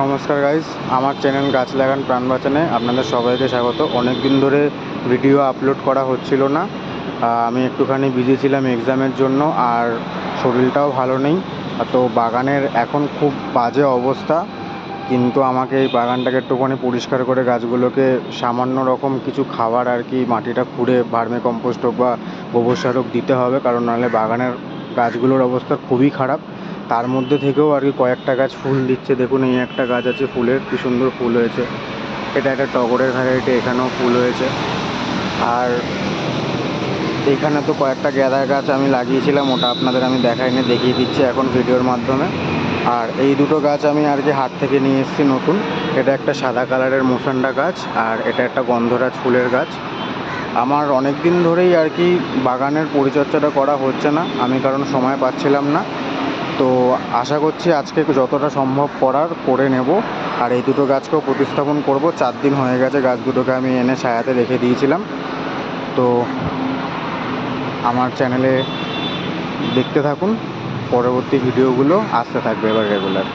নমস্কার গাইস, আমার চ্যানেল গাছ লাগান প্রাণ বাঁচানে আপনাদের সবাইকে স্বাগত। অনেক দিন ধরে ভিডিও আপলোড করা হচ্ছিল না। আমি একটুখানি বিজি ছিলাম এক্সামের জন্য, আর শরীরটাও ভালো নেই। তো বাগানের এখন খুব বাজে অবস্থা, কিন্তু আমাকে এই বাগানটাকে একটুখানি পরিষ্কার করে গাছগুলোকে সামান্য রকম কিছু খাবার আর কি মাটিটা খুঁড়ে ভার্মি কম্পোস্ট হোক বা গোবর সার হোক দিতে হবে, কারণ নাহলে বাগানের গাছগুলোর অবস্থা খুবই খারাপ। তার মধ্যে থেকেও আর কি কয়েকটা গাছ ফুল দিচ্ছে। দেখুন, এই একটা গাছ আছে ফুলের, কী সুন্দর ফুল হয়েছে। এটা একটা টগরের ভ্যারাইটি, এখানেও ফুল হয়েছে। আর এখানে তো কয়েকটা গ্যাঁদা গাছ আমি লাগিয়েছিলাম, ওটা আপনাদের আমি দেখাইনি, দেখিয়ে দিচ্ছি এখন ভিডিওর মাধ্যমে। আর এই দুটো গাছ আমি আর কি হাট থেকে নিয়ে এসেছি নতুন। এটা একটা সাদা কালারের মোসান্ডা গাছ, আর এটা একটা গন্ধরাজ ফুলের গাছ। আমার অনেক দিন ধরেই আর কি বাগানের পরিচর্যাটা করা হচ্ছে না, আমি কারণ সময় পাচ্ছিলাম না। তো আশা করছি আজকে যতটা সম্ভব করার করে নেব। আর এই দুটো গাছকেও প্রতিস্থাপন করব। 4 দিন হয়ে গেছে গাছ দুটোকে আমি এনে ছায়াতে রেখে দিয়েছিলাম। তো আমার চ্যানেলে দেখতে থাকুন, পরবর্তী ভিডিওগুলো আসতে থাকবে এবার রেগুলার।